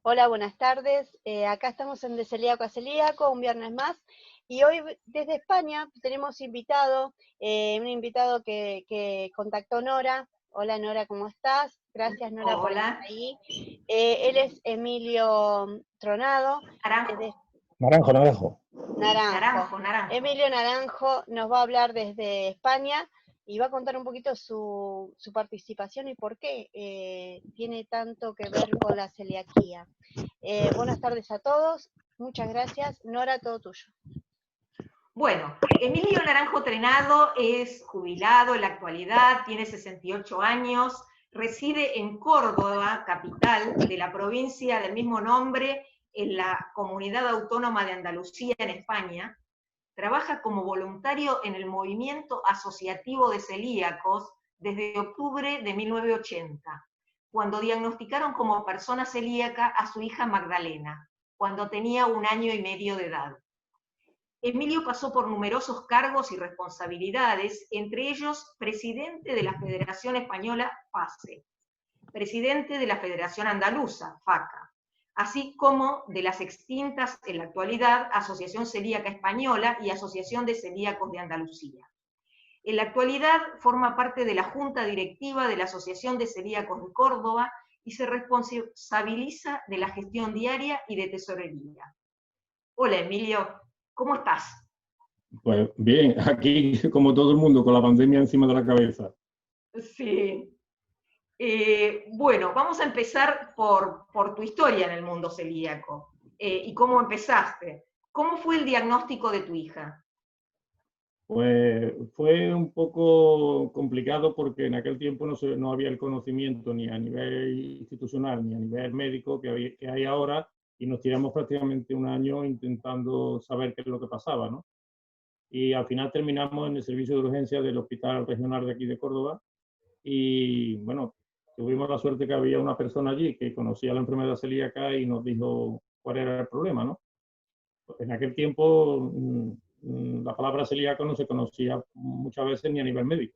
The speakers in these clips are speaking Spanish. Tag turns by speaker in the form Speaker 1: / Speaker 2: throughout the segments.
Speaker 1: Hola, buenas tardes. Acá estamos en De Celíaco a Celíaco, un viernes más. Y hoy desde España tenemos un invitado que contactó Nora. Hola Nora, ¿cómo estás? Gracias Nora por estar
Speaker 2: Hola,
Speaker 1: ahí. Él es Emilio Tronado,
Speaker 2: Naranjo,
Speaker 1: desde
Speaker 3: Naranjo, naranjo.
Speaker 1: Naranjo.
Speaker 2: Naranjo.
Speaker 1: Emilio Naranjo nos va a hablar desde España y va a contar un poquito su participación y por qué tiene tanto que ver con la celiaquía. Buenas tardes a todos, muchas gracias. Nora, todo tuyo.
Speaker 2: Bueno, Emilio Naranjo Trenado es jubilado en la actualidad, tiene 68 años, reside en Córdoba, capital de la provincia del mismo nombre, en la Comunidad Autónoma de Andalucía, en España. Trabaja como voluntario en el Movimiento Asociativo de Celíacos desde octubre de 1980, cuando diagnosticaron como persona celíaca a su hija Magdalena, cuando tenía 1 año y medio de edad. Emilio pasó por numerosos cargos y responsabilidades, entre ellos presidente de la Federación Española FACE, presidente de la Federación Andaluza, FACA, así como de las extintas en la actualidad Asociación Celíaca Española y Asociación de Celíacos de Andalucía. En la actualidad forma parte de la Junta Directiva de la Asociación de Celíacos de Córdoba y se responsabiliza de la gestión diaria y de tesorería. Hola Emilio, ¿cómo estás?
Speaker 3: Pues bien, aquí como todo el mundo con la pandemia encima de la cabeza.
Speaker 2: Sí. Bueno, vamos a empezar por tu historia en el mundo celíaco y cómo empezaste. ¿Cómo fue el diagnóstico de tu hija?
Speaker 3: Pues fue un poco complicado porque en aquel tiempo no había el conocimiento ni a nivel institucional ni a nivel médico que hay ahora, y nos tiramos prácticamente un año intentando saber qué es lo que pasaba, ¿no? Y al final terminamos en el servicio de urgencia del Hospital Regional de aquí de Córdoba y bueno, tuvimos la suerte que había una persona allí que conocía la enfermedad celíaca y nos dijo cuál era el problema, ¿no? En aquel tiempo la palabra celíaco no se conocía muchas veces ni a nivel médico.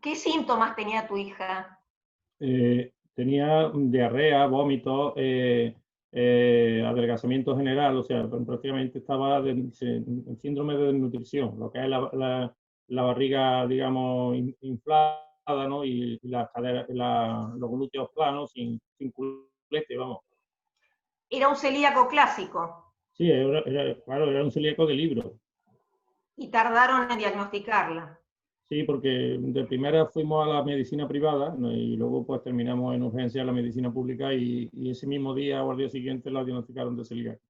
Speaker 2: ¿Qué síntomas tenía tu hija?
Speaker 3: Tenía diarrea, vómitos, adelgazamiento general, o sea, prácticamente estaba en síndrome de desnutrición, lo que es la barriga, digamos, inflada, ¿no? Y las caderas, los glúteos planos, sin culete, vamos.
Speaker 2: Era un celíaco clásico
Speaker 3: Sí, claro, era un celíaco de libro.
Speaker 2: y tardaron en diagnosticarla.
Speaker 3: Sí, porque de primera fuimos a la medicina privada, ¿no? Y luego pues terminamos en urgencia en la medicina pública y ese mismo día o al día siguiente la diagnosticaron de celíaco.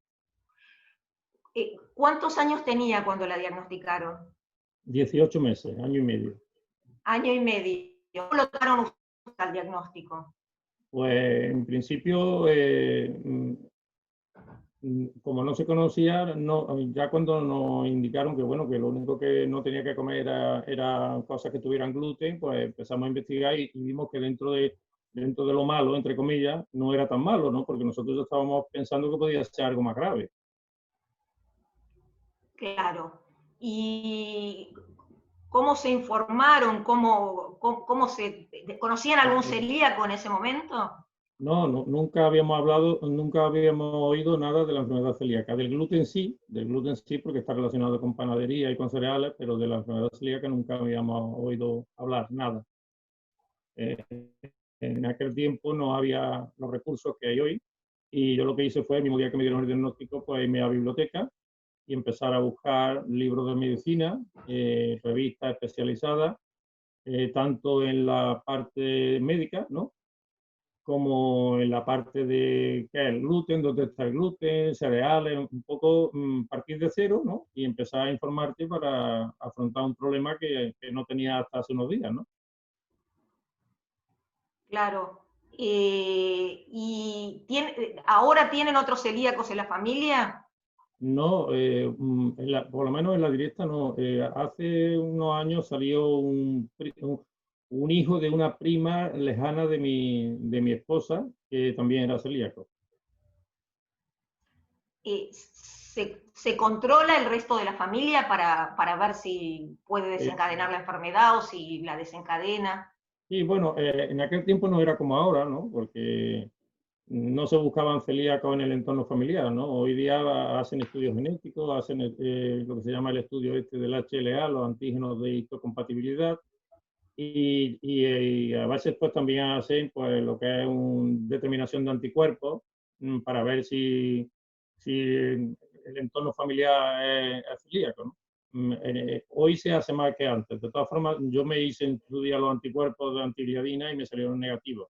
Speaker 2: ¿Cuántos años tenía cuando la diagnosticaron?
Speaker 3: 18 meses, año y medio.
Speaker 2: Año y medio. ¿Cómo lo tomaron ustedes al diagnóstico?
Speaker 3: Pues en principio, como no se conocía, no, ya cuando nos indicaron que, bueno, que lo único que no tenía que comer era cosas que tuvieran gluten, pues empezamos a investigar y vimos que dentro de lo malo, entre comillas, no era tan malo, ¿no? Porque nosotros ya estábamos pensando que podía ser algo más grave.
Speaker 2: Claro. ¿Y cómo se informaron? ¿Cómo se conocían algún celíaco en ese momento?
Speaker 3: No, nunca habíamos hablado, nunca habíamos oído nada de la enfermedad celíaca. Del gluten sí, porque está relacionado con panadería y con cereales, pero de la enfermedad celíaca nunca habíamos oído hablar nada. Eh, en aquel tiempo no había los recursos que hay hoy, y yo lo que hice fue, el mismo día que me dieron el diagnóstico, pues irme a la biblioteca y empezar a buscar libros de medicina, revistas especializadas, tanto en la parte médica, ¿no? Como en la parte de qué es el gluten, dónde está el gluten, cereales, un poco partir de cero, ¿no? Y empezar a informarte para afrontar un problema que no tenía hasta hace unos días, ¿no?
Speaker 2: Claro. ¿Ahora tienen otros celíacos en la familia?
Speaker 3: No, por lo menos en la directa no. Hace unos años salió un hijo de una prima lejana de mi esposa, que también era celíaco.
Speaker 2: ¿Se controla el resto de la familia para ver si puede
Speaker 3: Eh,
Speaker 2: desencadenar la enfermedad o si la desencadena?
Speaker 3: y bueno, en aquel tiempo no era como ahora, ¿no? Porque no se buscaban celíacos en el entorno familiar, ¿no? Hoy día hacen estudios genéticos, hacen lo que se llama el estudio este del HLA, los antígenos de histocompatibilidad, y a veces pues también hacen pues lo que es una determinación de anticuerpos para ver si el entorno familiar es celíaco, ¿no? Hoy se hace más que antes. De todas formas, yo me hice en su día los anticuerpos de antigliadina y me salieron negativos.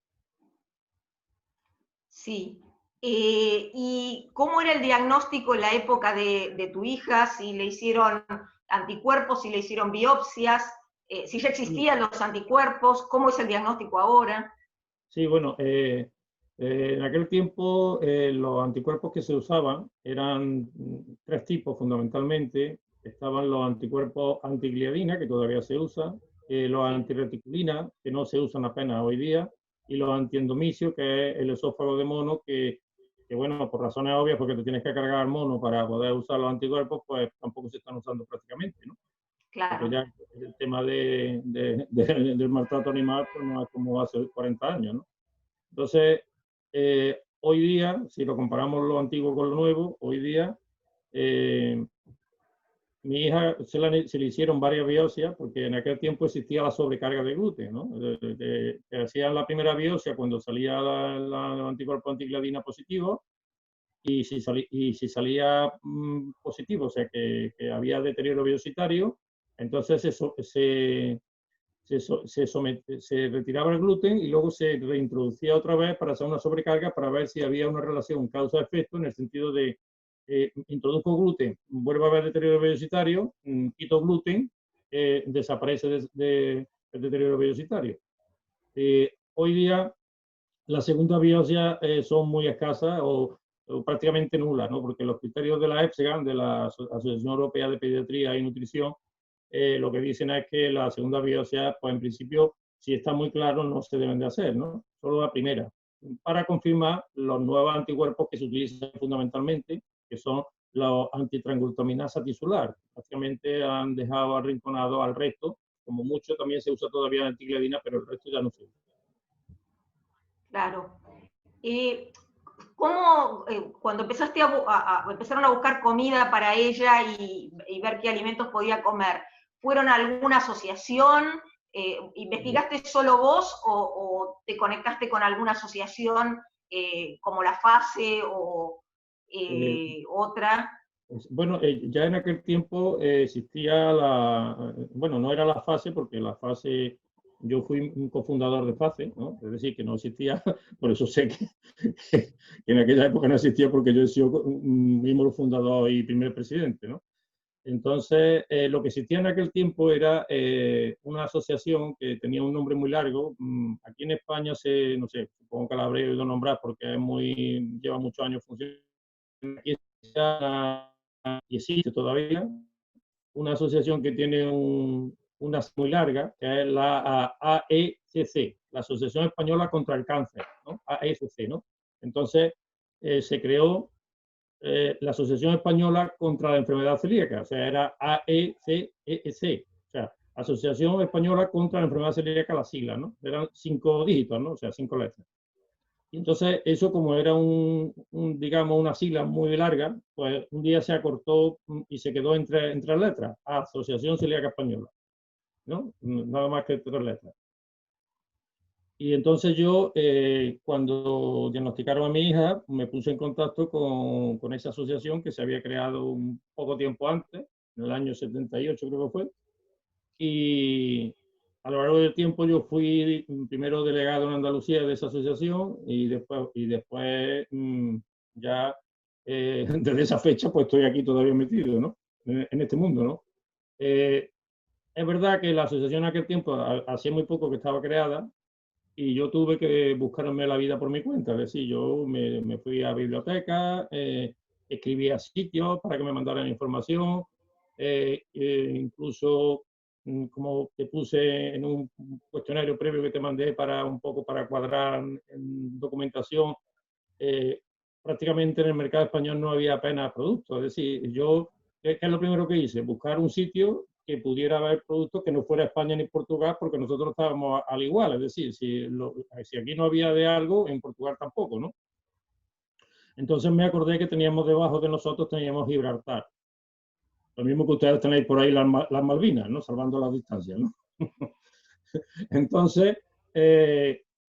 Speaker 2: Sí. ¿Y cómo era el diagnóstico en la época de tu hija? ¿Si le hicieron anticuerpos, si le hicieron biopsias, si ya existían los anticuerpos? ¿Cómo es el diagnóstico ahora?
Speaker 3: Sí, bueno, en aquel tiempo los anticuerpos que se usaban eran tres tipos fundamentalmente. Estaban los anticuerpos antigliadina, que todavía se usan, los antireticulina, que no se usan apenas hoy día, y los antiendomicios, que es el esófago de mono, que bueno, por razones obvias, porque te tienes que cargar mono para poder usar los anticuerpos, pues tampoco se están usando prácticamente, ¿no?
Speaker 2: Claro.
Speaker 3: Porque ya el tema del maltrato animal pues no es como hace 40 años, ¿no? Entonces, hoy día, si lo comparamos lo antiguo con lo nuevo, hoy día mi hija se le hicieron varias biopsias porque en aquel tiempo existía la sobrecarga de gluten, ¿no? Hacían la primera biopsia cuando salía el anticuerpo antigliadina positivo y si salía positivo, o sea que había deterioro biositario, entonces se retiraba el gluten y luego se reintroducía otra vez para hacer una sobrecarga para ver si había una relación causa-efecto en el sentido de introduzco gluten, vuelvo a haber deterioro biositario, quito gluten, desaparece el deterioro biositario. Hoy día las segundas biopsias son muy escasas o prácticamente nulas, ¿no? Porque los criterios de la EFSEGAN, de la Asociación Europea de Pediatría y Nutrición, lo que dicen es que la segunda biopsia, pues en principio, si está muy claro, no se deben de hacer, ¿no? Solo la primera, para confirmar los nuevos anticuerpos que se utilizan fundamentalmente, que son los antitransglutaminasa tisular. Prácticamente han dejado arrinconado al resto, como mucho también se usa todavía la antigliadina, pero el resto ya no se usa.
Speaker 2: Claro. ¿Cómo, cuando empezaste empezaron a buscar comida para ella y ver qué alimentos podía comer, fueron a alguna asociación? ¿Investigaste solo vos o te conectaste con alguna asociación como la FASE o otra?
Speaker 3: Bueno, ya en aquel tiempo existía bueno, no era la FASE, porque la FASE, yo fui un cofundador de FASE, ¿no? Es decir, que no existía, por eso sé que en aquella época no existía, porque yo he sido miembro fundador y primer presidente, ¿no? Entonces, lo que existía en aquel tiempo era una asociación que tenía un nombre muy largo. Aquí en España no sé, supongo que la habré oído nombrar porque lleva muchos años funcionando. Aquí y existe todavía, una asociación que tiene una muy larga, que es la AECC, la Asociación Española contra el Cáncer, ¿no? AECC, ¿no? Entonces, se creó la Asociación Española contra la Enfermedad Celíaca, o sea, era AECEC, o sea, Asociación Española contra la Enfermedad Celíaca, las siglas, ¿no? Eran 5 dígitos, ¿no? O sea, 5 letras. Y entonces eso, como era digamos, una sigla muy larga, pues un día se acortó y se quedó entre letras, Asociación Celíaca Española, ¿no? Nada más que 3 letras. Y entonces yo, cuando diagnosticaron a mi hija, me puse en contacto con esa asociación que se había creado un poco tiempo antes, en el año 78 creo que fue, y a lo largo del tiempo yo fui primero delegado en Andalucía de esa asociación y después ya desde esa fecha pues estoy aquí todavía metido, ¿no? En este mundo, ¿no? Es verdad que la asociación en aquel tiempo hacía muy poco que estaba creada y yo tuve que buscarme la vida por mi cuenta, es decir, yo me fui a bibliotecas, escribí a sitios para que me mandaran información, incluso como te puse en un cuestionario previo que te mandé para un poco para cuadrar en documentación, prácticamente en el mercado español no había apenas productos. Es decir, ¿qué es lo primero que hice? Buscar un sitio que pudiera haber productos que no fuera España ni Portugal, porque nosotros estábamos al igual. Es decir, si aquí no había de algo, en Portugal tampoco, ¿no? Entonces me acordé que teníamos debajo de nosotros, teníamos Gibraltar. Lo mismo que ustedes tenéis por ahí las Malvinas, ¿no? Salvando las distancias, ¿no? Entonces...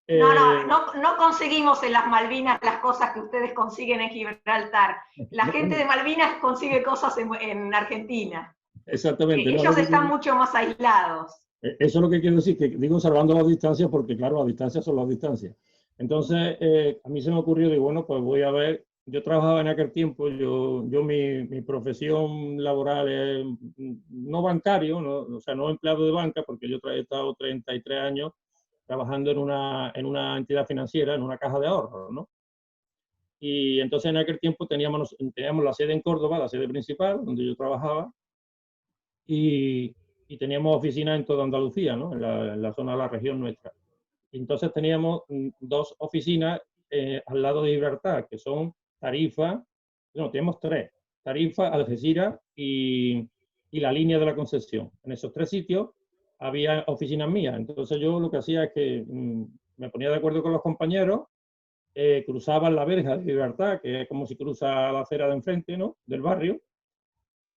Speaker 2: no conseguimos en las Malvinas las cosas que ustedes consiguen en Gibraltar. La gente de Malvinas consigue cosas en Argentina.
Speaker 3: Exactamente.
Speaker 2: Ellos están mucho más aislados.
Speaker 3: Eso es lo que quiero decir, que digo salvando las distancias porque, claro, las distancias son las distancias. Entonces, a mí se me ocurrió, digo, bueno, pues voy a ver, yo trabajaba en aquel tiempo, mi profesión laboral es no bancario, no, o sea, no empleado de banca, porque yo he estado 33 años trabajando en una entidad financiera, en una caja de ahorros, ¿no? Y entonces en aquel tiempo teníamos la sede en Córdoba, la sede principal, donde yo trabajaba, y teníamos oficinas en toda Andalucía, ¿no? En la zona de la región nuestra. Y entonces teníamos dos oficinas al lado de Gibraltar, que son Tarifa, no, tenemos tres, Tarifa, Algeciras y la línea de la Concepción. En esos tres sitios había oficinas mías. Entonces yo lo que hacía es que me ponía de acuerdo con los compañeros, cruzaba la verja de Gibraltar, que es como si cruza la acera de enfrente, ¿no? Del barrio,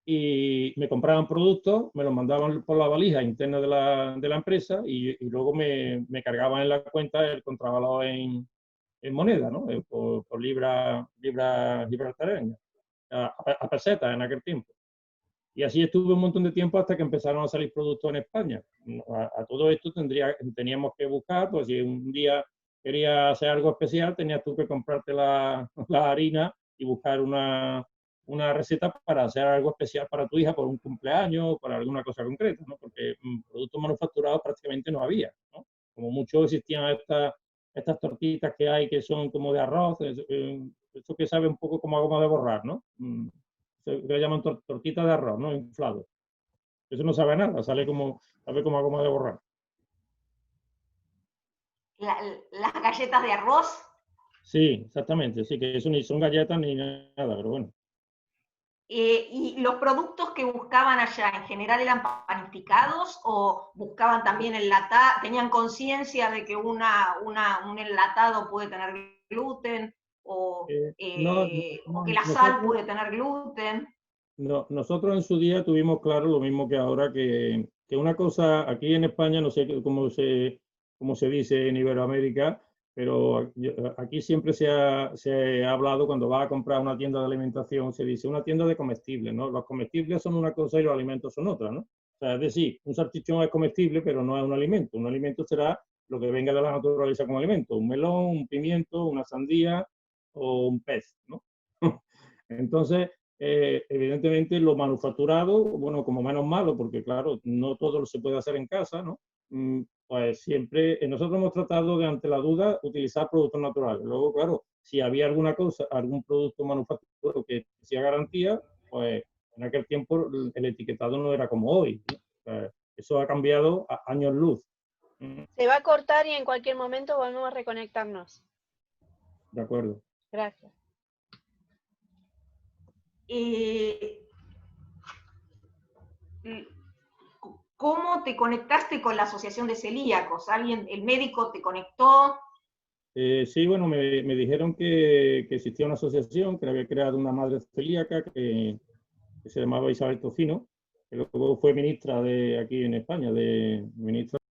Speaker 3: y me compraban productos, me los mandaban por la valija interna de la empresa y luego me cargaban en la cuenta el contravalor en moneda, ¿no? Por libra gibraltareña, a pesetas en aquel tiempo. Y así estuve un montón de tiempo hasta que empezaron a salir productos en España. A todo esto teníamos que buscar, pues si un día querías hacer algo especial, tenías tú que comprarte la harina y buscar una receta para hacer algo especial para tu hija por un cumpleaños o para alguna cosa concreta, ¿no? Porque productos manufacturados prácticamente no había, ¿no? Como mucho existían estas tortitas que hay que son como de arroz, esto que sabe un poco como a goma de borrar, ¿no? Que llaman tortitas de arroz, ¿no? Inflado. Eso no sabe nada, sabe como a goma de borrar.
Speaker 2: ¿Las galletas de arroz?
Speaker 3: Sí, exactamente, sí, que eso ni son galletas ni nada, pero bueno.
Speaker 2: ¿Y los productos que buscaban allá en general eran panificados o buscaban también enlatado? ¿Tenían conciencia de que un enlatado puede tener gluten o que la sal puede tener gluten?
Speaker 3: No, nosotros en su día tuvimos claro lo mismo que ahora, que una cosa aquí en España, no sé cómo se dice en Iberoamérica, pero aquí siempre se ha hablado cuando vas a comprar una tienda de alimentación, se dice una tienda de comestibles, ¿no? Los comestibles son una cosa y los alimentos son otra, ¿no? O sea, es decir, un salchichón es comestible, pero no es un alimento. Un alimento será lo que venga de la naturaleza como alimento, un melón, un pimiento, una sandía o un pez, ¿no? Entonces, evidentemente lo manufacturado, bueno, como menos malo, porque claro, no todo se puede hacer en casa, ¿no? Pues siempre, nosotros hemos tratado de, ante la duda, utilizar productos naturales. Luego, claro, si había alguna cosa, algún producto manufacturado que hacía garantía, pues en aquel tiempo el etiquetado no era como hoy, ¿no? O sea, eso ha cambiado a años luz.
Speaker 1: Se va a cortar y en cualquier momento volvemos a reconectarnos.
Speaker 3: De acuerdo.
Speaker 1: Gracias.
Speaker 2: ¿Cómo te conectaste con la Asociación de Celíacos? ¿El médico te conectó?
Speaker 3: Sí, bueno, me dijeron que existía una asociación, que había creado una madre celíaca que se llamaba Isabel Tocino, que luego fue ministra de aquí en España, ministra